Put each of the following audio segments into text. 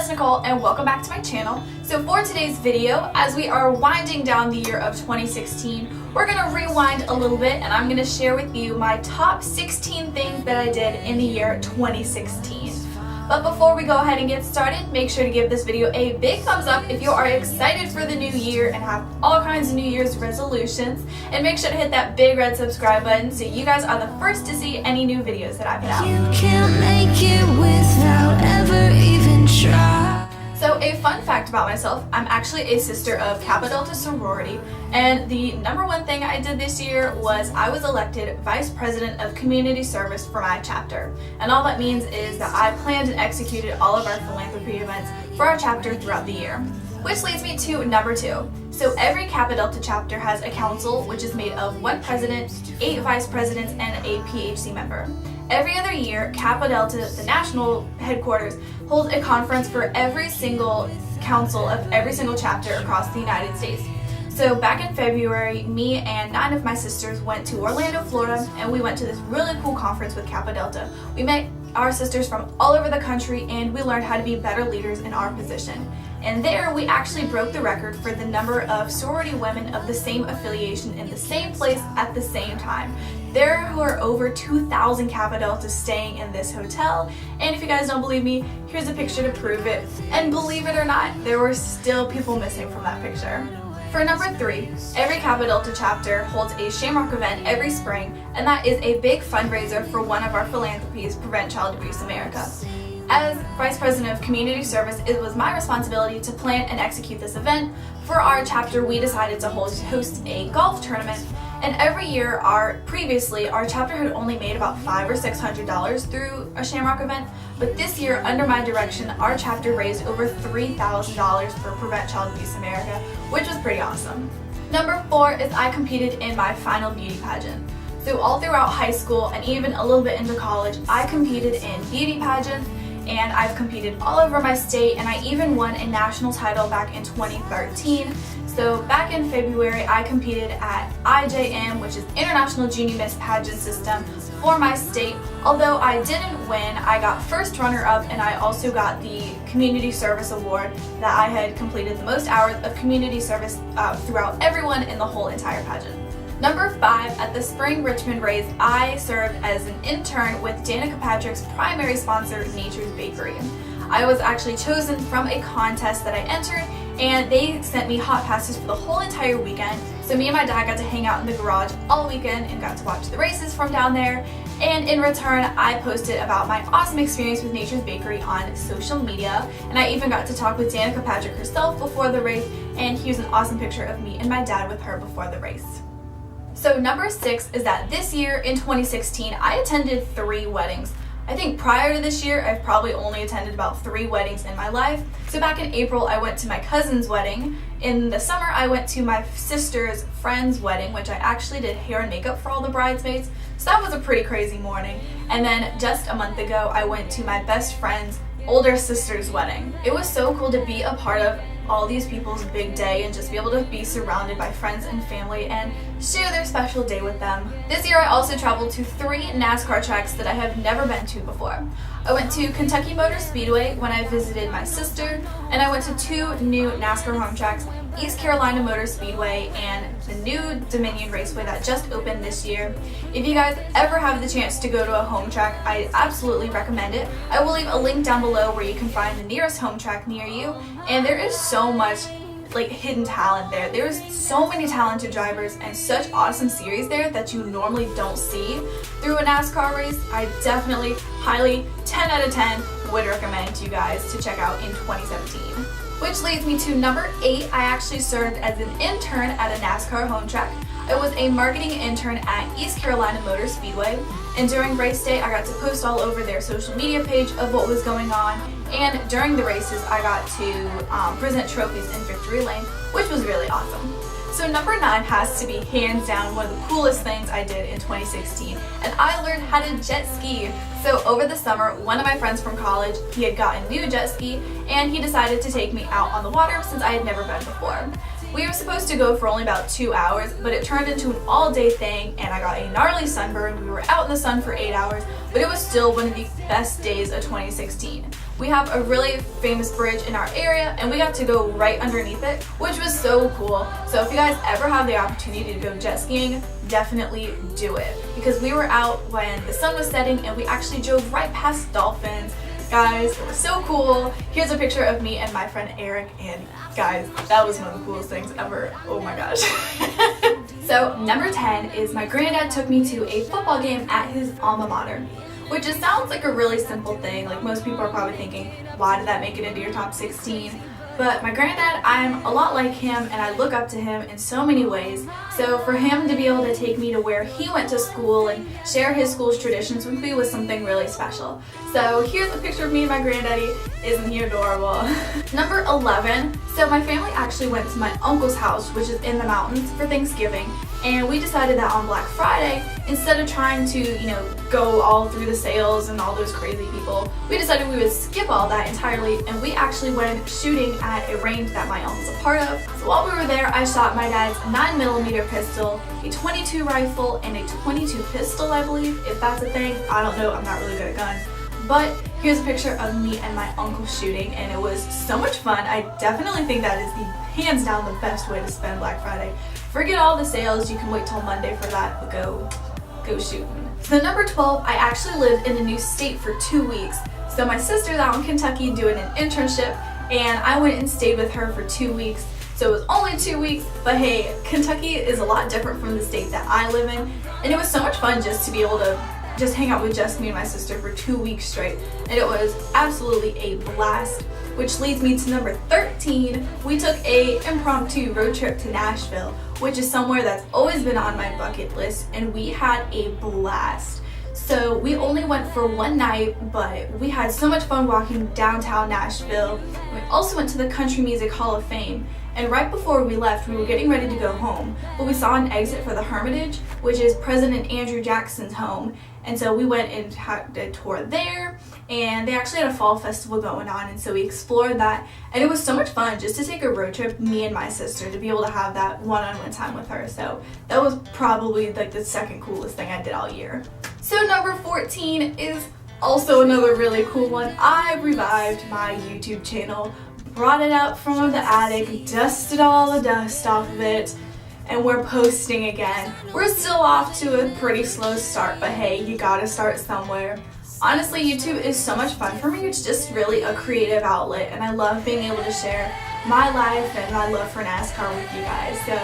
is Nicole and welcome back to my channel. So for today's video, as we are winding down the year of 2016, we're going to rewind a little bit and I'm going to share with you my top 16 things that I did in the year 2016. But before we go ahead and get started, make sure to give this video a big thumbs up if you are excited for the new year and have all kinds of New Year's resolutions. And make sure to hit that big red subscribe button so you guys are the first to see any new videos that I put out. You can't make it without ever even try. So a fun fact about myself, I'm actually a sister of Kappa Delta sorority, and the number one thing I did this year was I was elected Vice President of Community Service for my chapter. And all that means is that I planned and executed all of our philanthropy events for our chapter throughout the year. Which leads me to number 2. So every Kappa Delta chapter has a council, which is made of 1 president, 8 vice presidents, and a PHC member. Every other year, Kappa Delta, the national headquarters, holds a conference for every single council of every single chapter across the United States. So back in February, me and 9 of my sisters went to Orlando, Florida, and we went to this really cool conference with Kappa Delta. We met our sisters from all over the country and we learned how to be better leaders in our position. And there we actually broke the record for the number of sorority women of the same affiliation in the same place at the same time. There were over 2,000 Kappa Deltas staying in this hotel, and if you guys don't believe me, here's a picture to prove it. And believe it or not, there were still people missing from that picture. For number 3, every Kappa Delta chapter holds a Shamrock event every spring, and that is a big fundraiser for one of our philanthropies, Prevent Child Abuse America. As Vice President of Community Service, it was my responsibility to plan and execute this event. For our chapter, we decided to host a golf tournament, and every year, previously, our chapter had only made about $500 or $600 through a Shamrock event, but this year, under my direction, our chapter raised over $3,000 for Prevent Child Abuse America, which was pretty awesome. Number 4 is I competed in my final beauty pageant. So all throughout high school and even a little bit into college, I competed in beauty pageants, and I've competed all over my state, and I even won a national title back in 2013. So back in February, I competed at IJM, which is International Junior Miss Pageant System, for my state. Although I didn't win, I got first runner-up, and I also got the Community Service Award that I had completed the most hours of community service throughout everyone in the whole entire pageant. Number 5, at the Spring Richmond Race, I served as an intern with Danica Patrick's primary sponsor, Nature's Bakery. I was actually chosen from a contest that I entered, and they sent me hot passes for the whole entire weekend. So me and my dad got to hang out in the garage all weekend and got to watch the races from down there. And in return, I posted about my awesome experience with Nature's Bakery on social media. And I even got to talk with Danica Patrick herself before the race, and here's an awesome picture of me and my dad with her before the race. So number 6 is that this year in 2016, I attended 3 weddings. I think prior to this year, I've probably only attended about 3 weddings in my life. So back in April, I went to my cousin's wedding. In the summer, I went to my sister's friend's wedding, which I actually did hair and makeup for all the bridesmaids. So that was a pretty crazy morning. And then just a month ago, I went to my best friend's older sister's wedding. It was so cool to be a part of all these people's big day and just be able to be surrounded by friends and family and share their special day with them. This year I also traveled to 3 NASCAR tracks that I have never been to before. I went to Kentucky Motor Speedway when I visited my sister, and I went to 2 new NASCAR home tracks, East Carolina Motor Speedway and the new Dominion Raceway that just opened this year. If you guys ever have the chance to go to a home track, I absolutely recommend it. I will leave a link down below where you can find the nearest home track near you, and there is so much hidden talent there. There's so many talented drivers and such awesome series there that you normally don't see through a NASCAR race. I definitely, highly, 10 out of 10 would recommend you guys to check out in 2017. Which leads me to number 8. I actually served as an intern at a NASCAR home track. I was a marketing intern at East Carolina Motor Speedway, and during race day I got to post all over their social media page of what was going on, and during the races I got to present trophies in Victory Lane, which was really awesome. So number 9 has to be hands down one of the coolest things I did in 2016, and I learned how to jet ski. So over the summer, one of my friends from college, he had gotten a new jet ski, and he decided to take me out on the water since I had never been before. We were supposed to go for only about 2 hours, but it turned into an all-day thing, and I got a gnarly sunburn. We were out in the sun for 8 hours, but it was still one of the best days of 2016. We have a really famous bridge in our area and we got to go right underneath it, which was so cool. So if you guys ever have the opportunity to go jet skiing, definitely do it, because we were out when the sun was setting and we actually drove right past dolphins. Guys, it was so cool. Here's a picture of me and my friend Eric, and guys, that was one of the coolest things ever. Oh my gosh. So number 10 is my granddad took me to a football game at his alma mater, which just sounds like a really simple thing. Like most people are probably thinking, why did that make it into your top 16? But my granddad, I'm a lot like him and I look up to him in so many ways. So for him to be able to take me to where he went to school and share his school's traditions with me was something really special. So here's a picture of me and my granddaddy. Isn't he adorable? Number 11. So my family actually went to my uncle's house, which is in the mountains, for Thanksgiving. And we decided that on Black Friday, instead of trying to, go all through the sales and all those crazy people, we decided we would skip all that entirely, and we actually went shooting at a range that my uncle's a part of. So while we were there, I shot my dad's 9mm pistol, a .22 rifle, and a .22 pistol, I believe, if that's a thing. I don't know, I'm not really good at guns. But here's a picture of me and my uncle shooting, and it was so much fun. I definitely think that is hands down the best way to spend Black Friday. Forget all the sales, you can wait till Monday for that, but go shooting. So number 12, I actually lived in a new state for 2 weeks. So my sister's out in Kentucky doing an internship, and I went and stayed with her for 2 weeks. So it was only 2 weeks, but hey, Kentucky is a lot different from the state that I live in, and it was so much fun just to be able to just hang out with just me and my sister for 2 weeks straight, and it was absolutely a blast. Which leads me to number 13. We took a impromptu road trip to Nashville, which is somewhere that's always been on my bucket list, and we had a blast. So we only went for one night, but we had so much fun walking downtown Nashville. We also went to the Country Music Hall of Fame, and right before we left, we were getting ready to go home, but we saw an exit for the Hermitage, which is President Andrew Jackson's home. And so we went and had a tour there, and they actually had a fall festival going on, and so we explored that, and it was so much fun just to take a road trip, me and my sister, to be able to have that one-on-one time with her. So that was probably like the second coolest thing I did all year. So number 14 is also another really cool one. I revived my YouTube channel, brought it out from the attic, dusted all the dust off of it, and we're posting again. We're still off to a pretty slow start, but hey, you gotta start somewhere. Honestly, YouTube is so much fun for me. It's just really a creative outlet, and I love being able to share my life and my love for NASCAR with you guys. So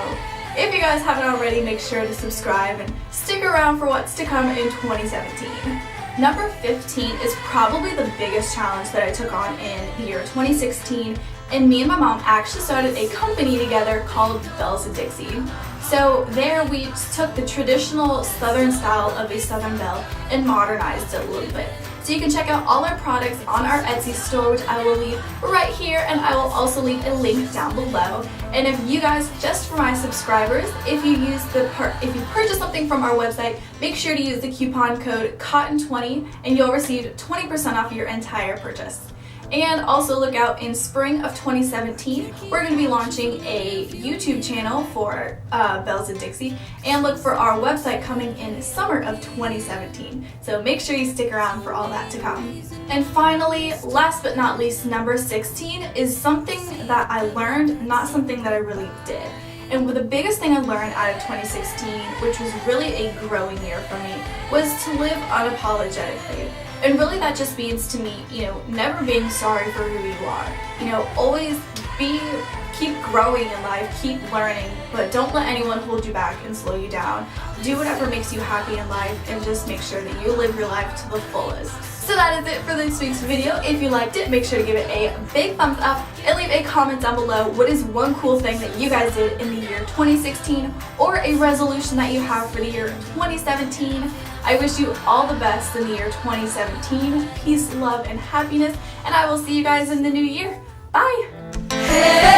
if you guys haven't already, make sure to subscribe and stick around for what's to come in 2017. Number 15 is probably the biggest challenge that I took on in the year 2016, and me and my mom actually started a company together called Bells of Dixie. So there we took the traditional southern style of a southern belle and modernized it a little bit. So you can check out all our products on our Etsy store, which I will leave right here, and I will also leave a link down below. And if you guys, just for my subscribers, if you purchase something from our website, make sure to use the coupon code COTTON20 and you'll receive 20% off your entire purchase. And also look out in spring of 2017, we're going to be launching a YouTube channel for Bells of Dixie, and look for our website coming in summer of 2017. So make sure you stick around for all that to come. And finally, last but not least, number 16 is something that I learned, not something that I really did. And the biggest thing I learned out of 2016, which was really a growing year for me, was to live unapologetically. And really that just means to me, never being sorry for who you are. Always keep growing in life, keep learning, but don't let anyone hold you back and slow you down. Do whatever makes you happy in life, and just make sure that you live your life to the fullest. So that is it for this week's video. If you liked it, make sure to give it a big thumbs up and leave a comment down below. What is one cool thing that you guys did in the year 2016, or a resolution that you have for the year 2017? I wish you all the best in the year 2017. Peace, love, and happiness, and I will see you guys in the new year. Bye!